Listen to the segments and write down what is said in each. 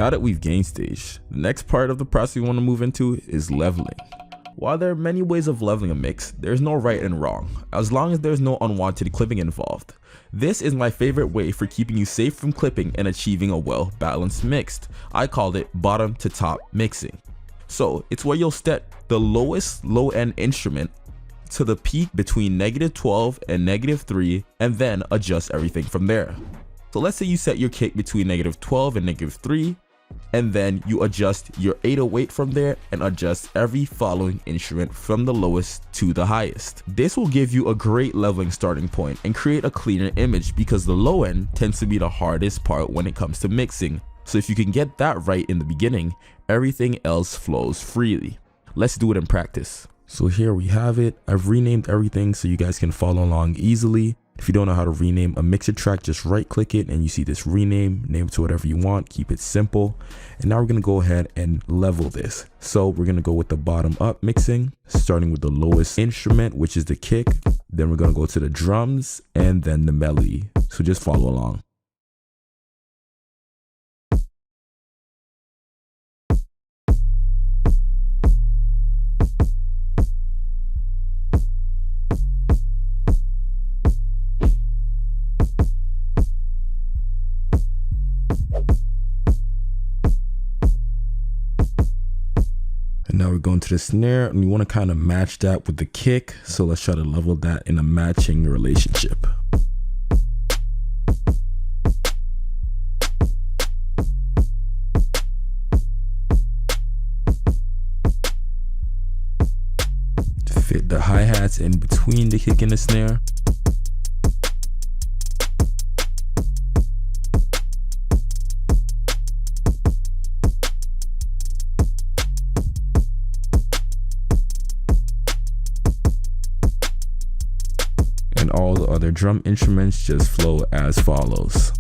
Now that we've gain stage, the next part of the process we want to move into is leveling. While there are many ways of leveling a mix, there's no right and wrong, as long as there's no unwanted clipping involved. This is my favorite way for keeping you safe from clipping and achieving a well-balanced mix. I called it bottom to top mixing. So it's where you'll step the lowest low-end instrument to the peak between -12 and -3 and then adjust everything from there. So let's say you set your kick between -12 and -3 and then you adjust your 808 from there and adjust every following instrument from the lowest to the highest. This will give you a great leveling starting point and create a cleaner image because the low end tends to be the hardest part when it comes to mixing. So if you can get that right in the beginning, everything else flows freely. Let's do it in practice. So here we have it. I've renamed everything so you guys can follow along easily. If you don't know how to rename a mixer track, just right click it and you see this rename, name it to whatever you want, keep it simple. And now we're going to go ahead and level this. So we're going to go with the bottom up mixing, starting with the lowest instrument, which is the kick. Then we're going to go to the drums and then the melody. So just follow along. Now we're going to the snare and we want to kind of match that with the kick. So let's try to level that in a matching relationship. Fit the hi-hats in between the kick and the snare. And all the other drum instruments just flow as follows.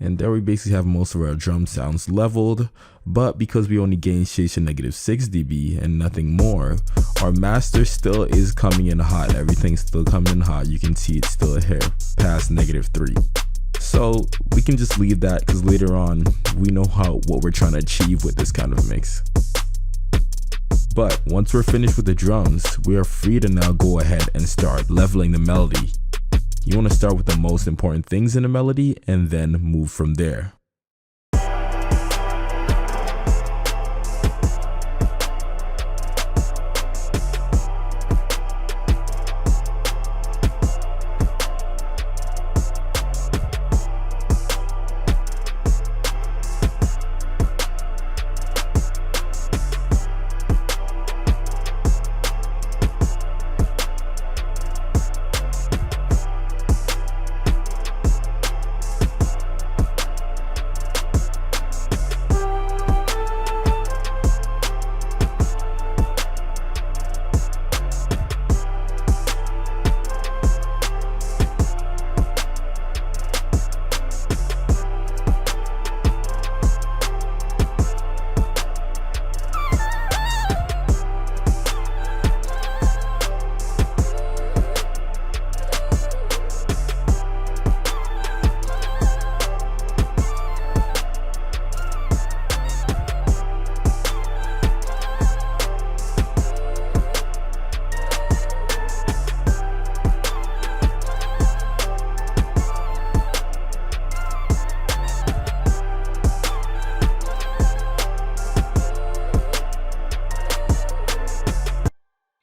And there we basically have most of our drum sounds leveled, but because we only gain stage to -6 dB and nothing more, our master still is coming in hot. Everything's still coming in hot. You can see it's still here past -3. So we can just leave that because later on we know what we're trying to achieve with this kind of mix. But once we're finished with the drums, we are free to now go ahead and start leveling the melody. You want to start with the most important things in a melody and then move from there.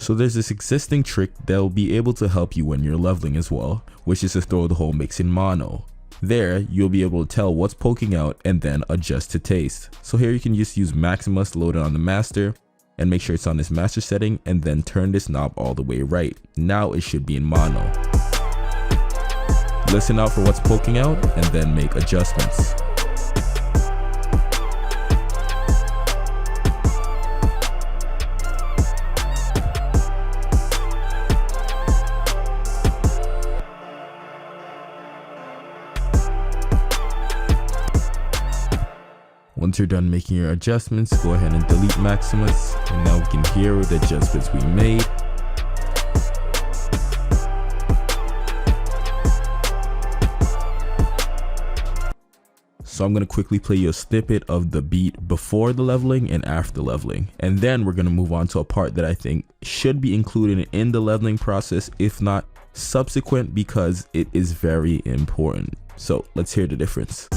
So there's this existing trick that will be able to help you when you're leveling as well, which is to throw the whole mix in mono. There, you'll be able to tell what's poking out and then adjust to taste. So here you can just use Maximus loaded on the master and make sure it's on this master setting and then turn this knob all the way right. Now it should be in mono. Listen out for what's poking out and then make adjustments. Once you're done making your adjustments, go ahead and delete Maximus, and now we can hear the adjustments we made. So I'm going to quickly play you a snippet of the beat before the leveling and after leveling, and then we're going to move on to a part that I think should be included in the leveling process, if not subsequent, because it is very important. So let's hear the difference.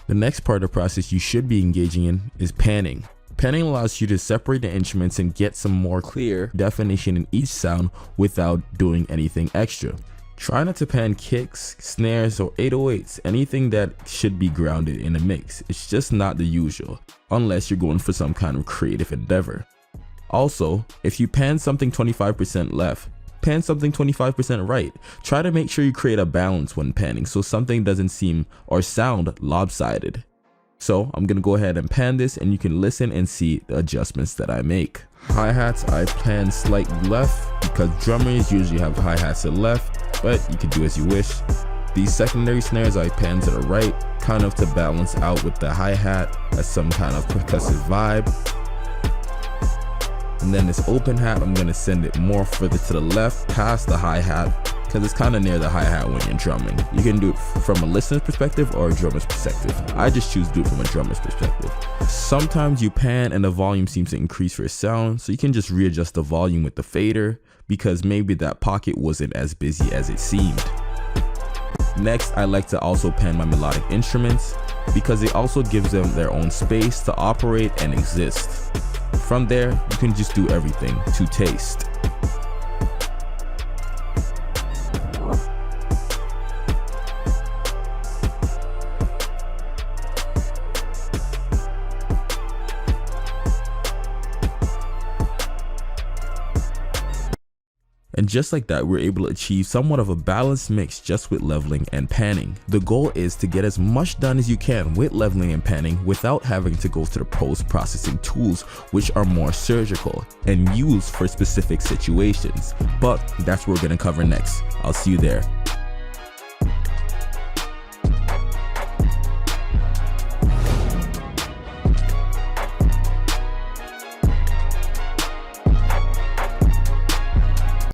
The next part of the process you should be engaging in is panning. Panning allows you to separate the instruments and get some more clear definition in each sound without doing anything extra. Try not to pan kicks, snares, or 808s, anything that should be grounded in a mix. It's just not the usual, unless you're going for some kind of creative endeavor. Also, if you pan something 25% left, pan something 25% right. Try to make sure you create a balance when panning so something doesn't seem or sound lopsided. So I'm gonna go ahead and pan this and you can listen and see the adjustments that I make. Hi-hats I pan slightly left because drummers usually have hi-hats to the left, but you can do as you wish. These secondary snares I pan to the right, kind of to balance out with the hi-hat as some kind of percussive vibe. And then this open hat, I'm going to send it more further to the left past the hi-hat because it's kind of near the hi-hat when you're drumming. You can do it from a listener's perspective or a drummer's perspective. I just choose to do it from a drummer's perspective. Sometimes you pan and the volume seems to increase for a sound, so you can just readjust the volume with the fader because maybe that pocket wasn't as busy as it seemed. Next, I like to also pan my melodic instruments because it also gives them their own space to operate and exist. From there, you can just do everything to taste. And just like that, we're able to achieve somewhat of a balanced mix just with leveling and panning. The goal is to get as much done as you can with leveling and panning without having to go to the post-processing tools, which are more surgical and used for specific situations. But that's what we're going to cover next. I'll see you there.